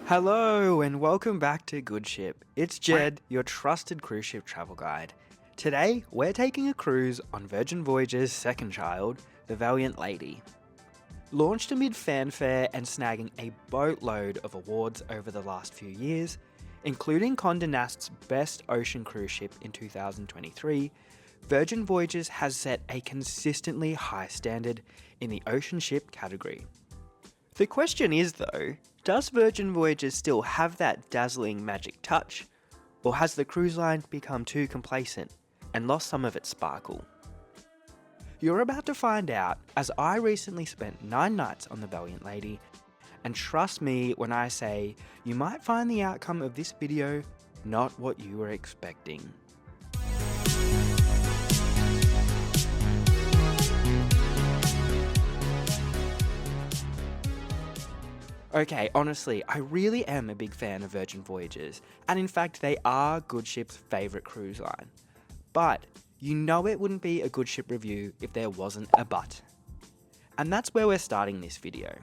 Hello and welcome back to Goodship. It's Jed, your trusted cruise ship travel guide. Today, we're taking a cruise on Virgin Voyages' second child, the Valiant Lady. Launched amid fanfare and snagging a boatload of awards over the last few years, including Condé Nast's Best Ocean Cruise Ship in 2023, Virgin Voyages has set a consistently high standard in the ocean ship category. The question is though, does Virgin Voyages still have that dazzling magic touch, or has the cruise line become too complacent and lost some of its sparkle? You're about to find out, as I recently spent 9 nights on the Valiant Lady, and trust me when I say you might find the outcome of this video not what you were expecting. Okay, honestly, I really am a big fan of Virgin Voyages, and in fact they are Goodship's favourite cruise line. But you know it wouldn't be a Goodship review if there wasn't a but. And that's where we're starting this video.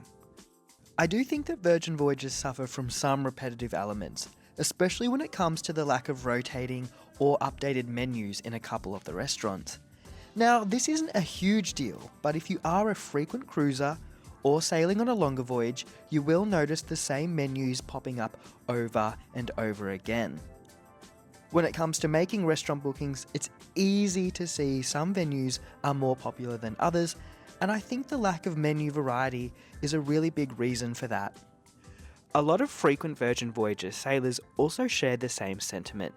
I do think that Virgin Voyages suffer from some repetitive elements, especially when it comes to the lack of rotating or updated menus in a couple of the restaurants. Now, this isn't a huge deal, but if you are a frequent cruiser or sailing on a longer voyage, you will notice the same menus popping up over and over again. When it comes to making restaurant bookings, it's easy to see some venues are more popular than others, and I think the lack of menu variety is a really big reason for that. A lot of frequent Virgin Voyages sailors also share the same sentiment,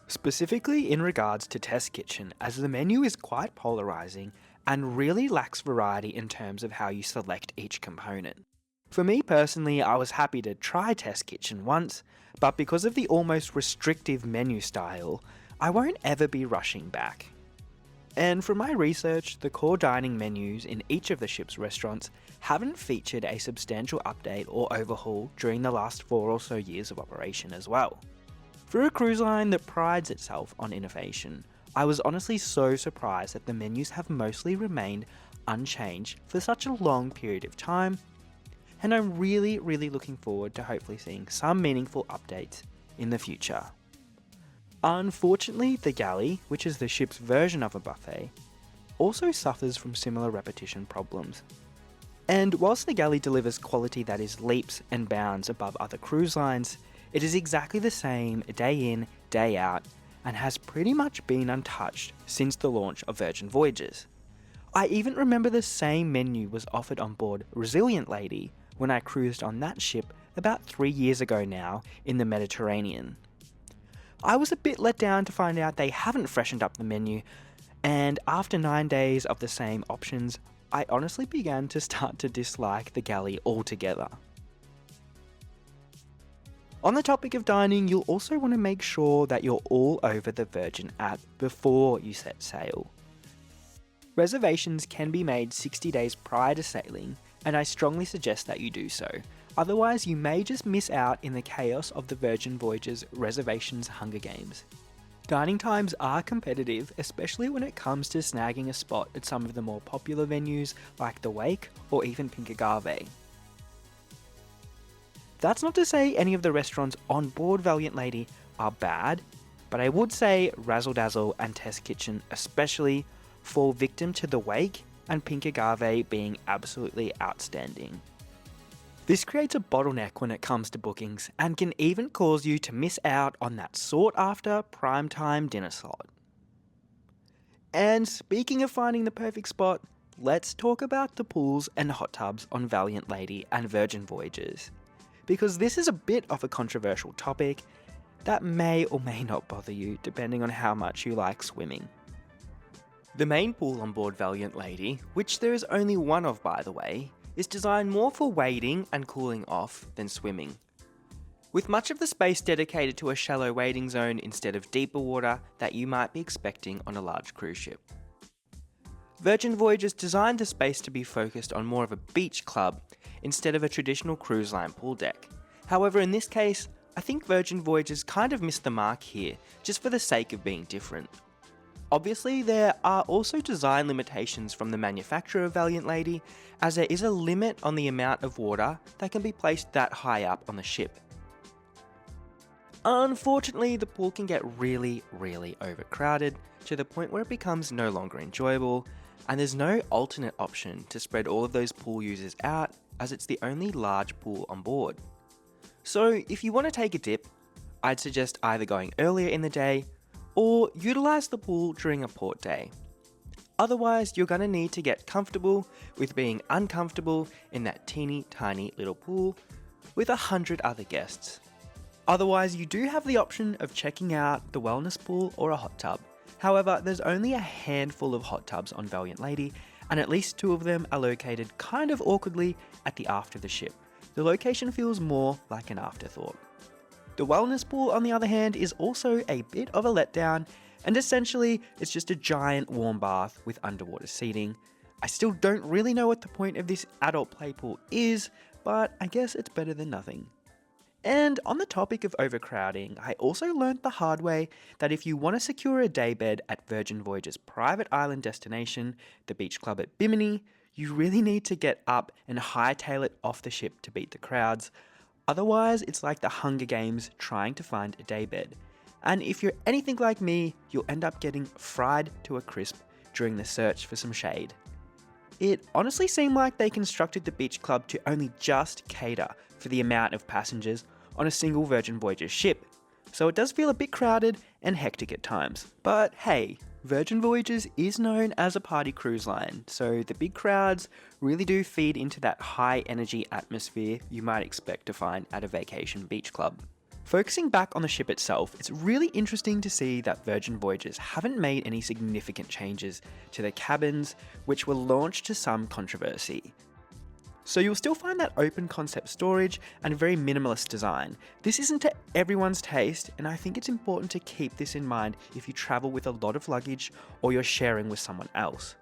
specifically in regards to Test Kitchen, as the menu is quite polarizing and really lacks variety in terms of how you select each component. For me personally, I was happy to try Test Kitchen once, but because of the almost restrictive menu style, I won't ever be rushing back. And from my research, the core dining menus in each of the ship's restaurants haven't featured a substantial update or overhaul during the last 4 or so years of operation as well. For a cruise line that prides itself on innovation, I was honestly so surprised that the menus have mostly remained unchanged for such a long period of time, and I'm really looking forward to hopefully seeing some meaningful updates in the future. Unfortunately, the galley, which is the ship's version of a buffet, also suffers from similar repetition problems. And whilst the galley delivers quality that is leaps and bounds above other cruise lines, it is exactly the same day in, day out, and has pretty much been untouched since the launch of Virgin Voyages. I even remember the same menu was offered on board Valiant Lady when I cruised on that ship about 3 years ago now in the Mediterranean. I was a bit let down to find out they haven't freshened up the menu, and after 9 days of the same options, I honestly began to start to dislike the galley altogether. On the topic of dining, you'll also want to make sure that you're all over the Virgin app before you set sail. Reservations can be made 60 days prior to sailing, and I strongly suggest that you do so. Otherwise, you may just miss out in the chaos of the Virgin Voyages reservations Hunger Games. Dining times are competitive, especially when it comes to snagging a spot at some of the more popular venues like the Wake or even Pink Agave. That's not to say any of the restaurants on board Valiant Lady are bad, but I would say Razzle Dazzle and Test Kitchen especially fall victim to the Wake and Pink Agave being absolutely outstanding. This creates a bottleneck when it comes to bookings and can even cause you to miss out on that sought after primetime dinner slot. And speaking of finding the perfect spot, let's talk about the pools and hot tubs on Valiant Lady and Virgin Voyages, because this is a bit of a controversial topic that may or may not bother you depending on how much you like swimming. The main pool on board Valiant Lady, which there is only one of by the way, is designed more for wading and cooling off than swimming, with much of the space dedicated to a shallow wading zone instead of deeper water that you might be expecting on a large cruise ship. Virgin Voyages designed the space to be focused on more of a beach club instead of a traditional cruise line pool deck. However, in this case, I think Virgin Voyages kind of missed the mark here, just for the sake of being different. Obviously, there are also design limitations from the manufacturer of Valiant Lady, as there is a limit on the amount of water that can be placed that high up on the ship. Unfortunately, the pool can get really overcrowded to the point where it becomes no longer enjoyable, and there's no alternate option to spread all of those pool users out, as it's the only large pool on board. So if you want to take a dip, I'd suggest either going earlier in the day or utilize the pool during a port day. Otherwise, you're going to need to get comfortable with being uncomfortable in that teeny tiny little pool with 100 other guests. Otherwise, you do have the option of checking out the wellness pool or a hot tub. However, there's only a handful of hot tubs on Valiant Lady, and at least 2 of them are located kind of awkwardly at the aft of the ship. The location feels more like an afterthought. The wellness pool, on the other hand, is also a bit of a letdown, and essentially it's just a giant warm bath with underwater seating. I still don't really know what the point of this adult play pool is, but I guess it's better than nothing. And on the topic of overcrowding, I also learnt the hard way that if you want to secure a daybed at Virgin Voyages' private island destination, the beach club at Bimini, you really need to get up and hightail it off the ship to beat the crowds. Otherwise, it's like the Hunger Games trying to find a daybed. And if you're anything like me, you'll end up getting fried to a crisp during the search for some shade. It honestly seemed like they constructed the beach club to only just cater for the amount of passengers on a single Virgin Voyages ship, so it does feel a bit crowded and hectic at times. But hey, Virgin Voyages is known as a party cruise line, so the big crowds really do feed into that high energy atmosphere you might expect to find at a vacation beach club. Focusing back on the ship itself, it's really interesting to see that Virgin Voyages haven't made any significant changes to the cabins, which were launched to some controversy. So you'll still find that open concept storage and a very minimalist design. This isn't to everyone's taste, and I think it's important to keep this in mind if you travel with a lot of luggage or you're sharing with someone else.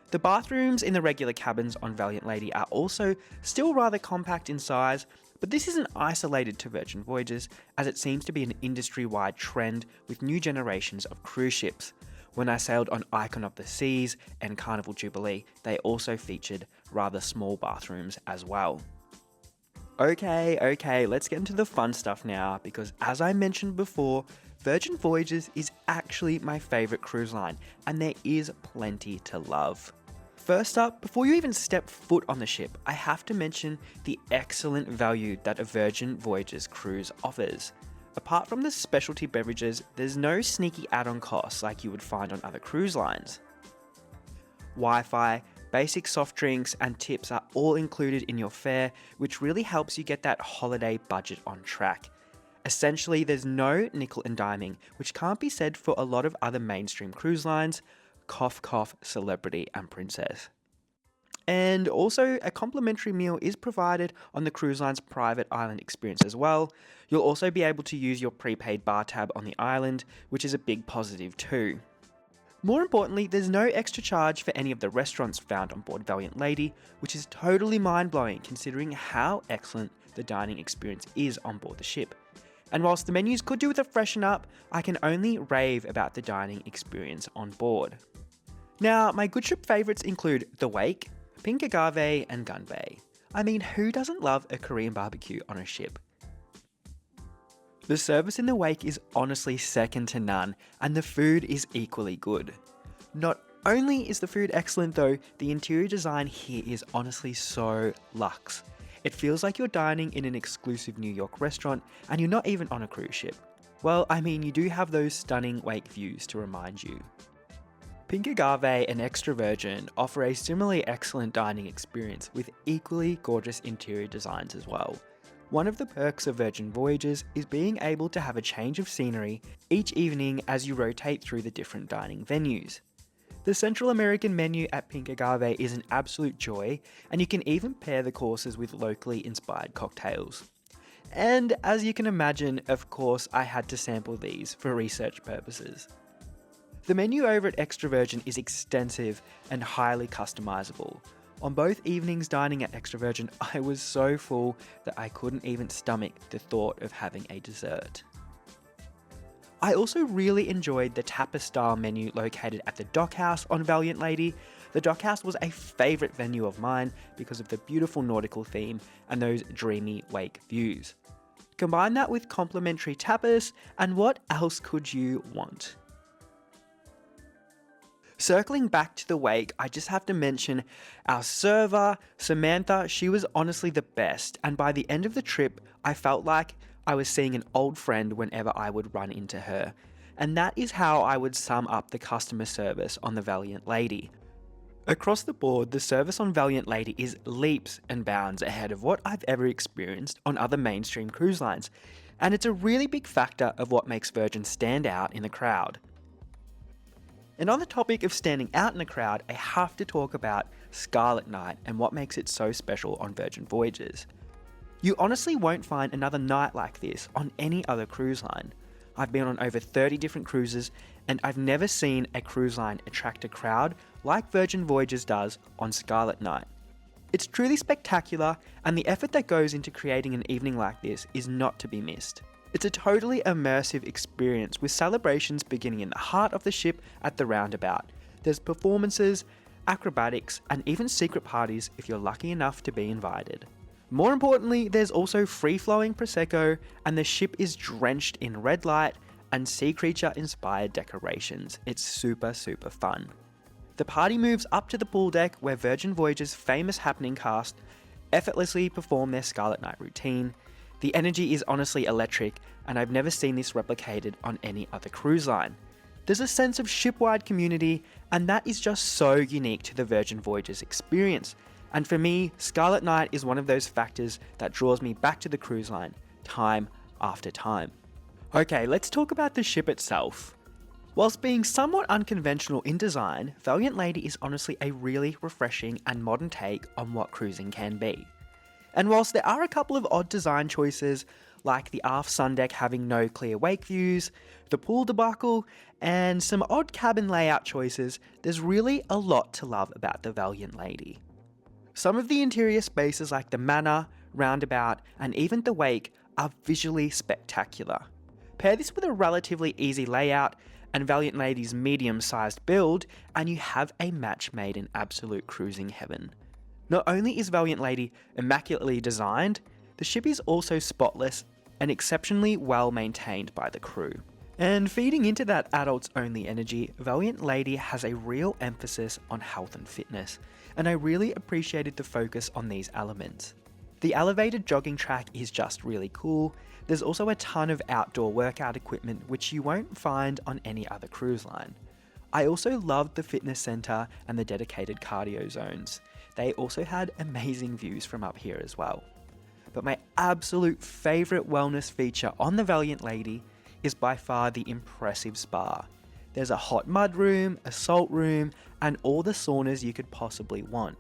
The bathrooms in the regular cabins on Valiant Lady are also still rather compact in size, but this isn't isolated to Virgin Voyages, as it seems to be an industry-wide trend with new generations of cruise ships. When I sailed on Icon of the Seas and Carnival Jubilee, they also featured rather small bathrooms as well. Okay, let's get into the fun stuff now, because as I mentioned before, Virgin Voyages is actually my favourite cruise line, and there is plenty to love. First up, before you even step foot on the ship, I have to mention the excellent value that a Virgin Voyages cruise offers. Apart from the specialty beverages, there's no sneaky add-on costs like you would find on other cruise lines. Wi-Fi, basic soft drinks and tips are all included in your fare, which really helps you get that holiday budget on track. Essentially, there's no nickel and diming, which can't be said for a lot of other mainstream cruise lines. Cough cough, Celebrity and Princess. And also, a complimentary meal is provided on the cruise line's private island experience as well. You'll also be able to use your prepaid bar tab on the island, which is a big positive too. More importantly, there's no extra charge for any of the restaurants found on board Valiant Lady, which is totally mind-blowing considering how excellent the dining experience is on board the ship. And whilst the menus could do with a freshen up, I can only rave about the dining experience on board. Now, my Goodship favourites include The Wake, Pink Agave and Gunbay. I mean, who doesn't love a Korean barbecue on a ship? The service in the Wake is honestly second to none, and the food is equally good. Not only is the food excellent though, the interior design here is honestly so luxe. It feels like you're dining in an exclusive New York restaurant, and you're not even on a cruise ship. Well, I mean, you do have those stunning Wake views to remind you. Pink Agave and Extra Virgin offer a similarly excellent dining experience with equally gorgeous interior designs as well. One of the perks of Virgin Voyages is being able to have a change of scenery each evening as you rotate through the different dining venues. The Central American menu at Pink Agave is an absolute joy, and you can even pair the courses with locally inspired cocktails. And as you can imagine, of course, I had to sample these for research purposes. The menu over at Extra Virgin is extensive and highly customizable. On both evenings dining at Extra Virgin, I was so full that I couldn't even stomach the thought of having a dessert. I also really enjoyed the tapas-style menu located at the Dockhouse on Valiant Lady. The Dockhouse was a favourite venue of mine because of the beautiful nautical theme and those dreamy wake views. Combine that with complimentary tapas, and what else could you want? Circling back to the wake, I just have to mention our server, Samantha. She was honestly the best, and by the end of the trip, I felt like I was seeing an old friend whenever I would run into her. And that is how I would sum up the customer service on the Valiant Lady. Across the board, the service on Valiant Lady is leaps and bounds ahead of what I've ever experienced on other mainstream cruise lines, and it's a really big factor of what makes Virgin stand out in the crowd. And on the topic of standing out in the crowd, I have to talk about Scarlet Night and what makes it so special on Virgin Voyages. You honestly won't find another night like this on any other cruise line. I've been on over 30 different cruises, and I've never seen a cruise line attract a crowd like Virgin Voyages does on Scarlet Night. It's truly spectacular, and the effort that goes into creating an evening like this is not to be missed. It's a totally immersive experience with celebrations beginning in the heart of the ship at the roundabout. There's performances, acrobatics, and even secret parties if you're lucky enough to be invited. More importantly, there's also free-flowing Prosecco, and the ship is drenched in red light and sea creature-inspired decorations. It's super fun. The party moves up to the pool deck where Virgin Voyages' famous happening cast effortlessly perform their Scarlet Night routine. The energy is honestly electric, and I've never seen this replicated on any other cruise line. There's a sense of ship-wide community, and that is just so unique to the Virgin Voyages experience. And for me, Scarlet Night is one of those factors that draws me back to the cruise line, time after time. Okay, let's talk about the ship itself. Whilst being somewhat unconventional in design, Valiant Lady is honestly a really refreshing and modern take on what cruising can be. And whilst there are a couple of odd design choices, like the aft sun deck having no clear wake views, the pool debacle, and some odd cabin layout choices, there's really a lot to love about the Valiant Lady. Some of the interior spaces like the manor, roundabout, and even the wake are visually spectacular. Pair this with a relatively easy layout and Valiant Lady's medium-sized build, and you have a match made in absolute cruising heaven. Not only is Valiant Lady immaculately designed, the ship is also spotless and exceptionally well maintained by the crew. And feeding into that adults-only energy, Valiant Lady has a real emphasis on health and fitness, and I really appreciated the focus on these elements. The elevated jogging track is just really cool. There's also a ton of outdoor workout equipment which you won't find on any other cruise line. I also loved the fitness center and the dedicated cardio zones. They also had amazing views from up here as well. But my absolute favourite wellness feature on the Valiant Lady is by far the impressive spa. There's a hot mud room, a salt room, and all the saunas you could possibly want.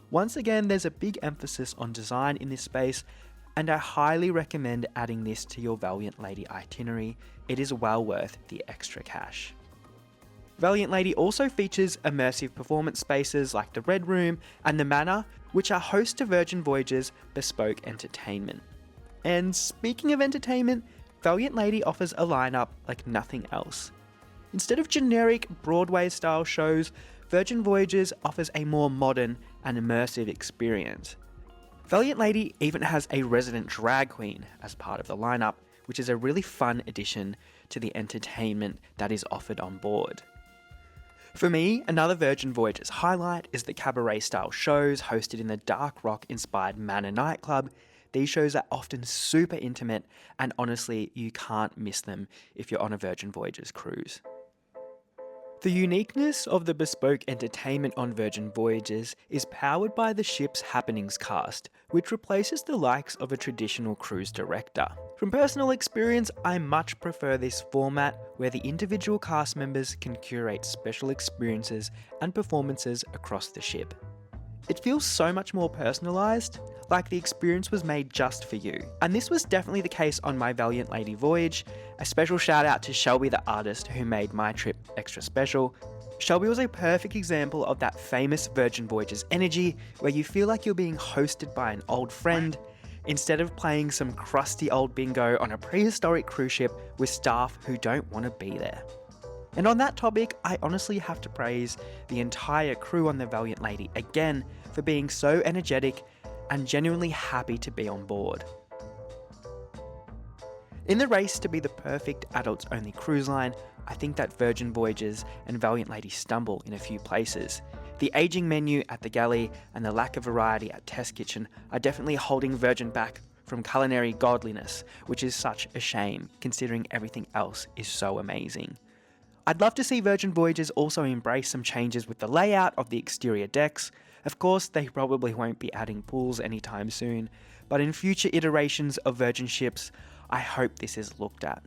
Once again, there's a big emphasis on design in this space, and I highly recommend adding this to your Valiant Lady itinerary. It is well worth the extra cash. Valiant Lady also features immersive performance spaces like the Red Room and the Manor, which are host to Virgin Voyages' bespoke entertainment. And speaking of entertainment, Valiant Lady offers a lineup like nothing else. Instead of generic Broadway-style shows, Virgin Voyages offers a more modern and immersive experience. Valiant Lady even has a resident drag queen as part of the lineup, which is a really fun addition to the entertainment that is offered on board. For me, another Virgin Voyages highlight is the cabaret-style shows hosted in the dark rock-inspired Manor nightclub. These shows are often super intimate, and honestly, you can't miss them if you're on a Virgin Voyages cruise. The uniqueness of the bespoke entertainment on Virgin Voyages is powered by the ship's happenings cast, which replaces the likes of a traditional cruise director. From personal experience, I much prefer this format where the individual cast members can curate special experiences and performances across the ship. It feels so much more personalised, like the experience was made just for you. And this was definitely the case on my Valiant Lady voyage. A special shout out to Shelby the artist who made my trip extra special. Shelby was a perfect example of that famous Virgin Voyages energy where you feel like you're being hosted by an old friend. instead of playing some crusty old bingo on a prehistoric cruise ship with staff who don't want to be there. And on that topic, I honestly have to praise the entire crew on the Valiant Lady again for being so energetic and genuinely happy to be on board. In the race to be the perfect adults-only cruise line, I think that Virgin Voyages and Valiant Lady stumble in a few places. The aging menu at the galley and the lack of variety at Test Kitchen are definitely holding Virgin back from culinary godliness, which is such a shame considering everything else is so amazing. I'd love to see Virgin Voyages also embrace some changes with the layout of the exterior decks. Of course, they probably won't be adding pools anytime soon, but in future iterations of Virgin ships, I hope this is looked at.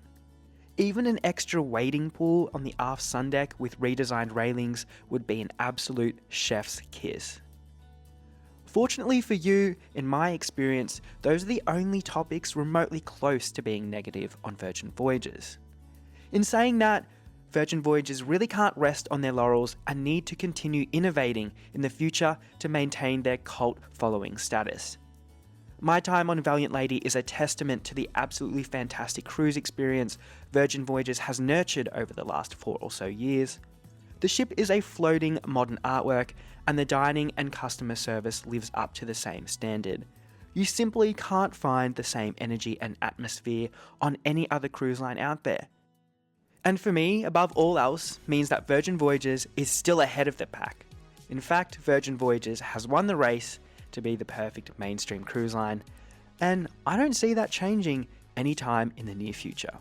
Even an extra wading pool on the aft sun deck with redesigned railings would be an absolute chef's kiss. Fortunately for you, in my experience, those are the only topics remotely close to being negative on Virgin Voyages. In saying that, Virgin Voyages really can't rest on their laurels and need to continue innovating in the future to maintain their cult following status. My time on Valiant Lady is a testament to the absolutely fantastic cruise experience Virgin Voyages has nurtured over the last 4 or so years. The ship is a floating modern artwork, and the dining and customer service lives up to the same standard. You simply can't find the same energy and atmosphere on any other cruise line out there. And for me, above all else, means that Virgin Voyages is still ahead of the pack. In fact, Virgin Voyages has won the race to be the perfect mainstream cruise line, and I don't see that changing anytime in the near future.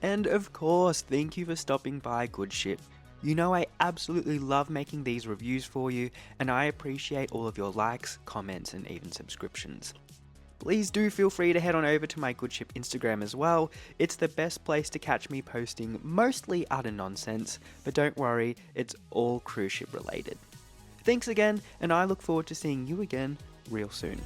And of course, thank you for stopping by Goodship. You know I absolutely love making these reviews for you, and I appreciate all of your likes, comments, and even subscriptions. Please do feel free to head on over to my Goodship Instagram as well. It's the best place to catch me posting mostly utter nonsense, but don't worry, it's all cruise ship related. Thanks again, and I look forward to seeing you again real soon.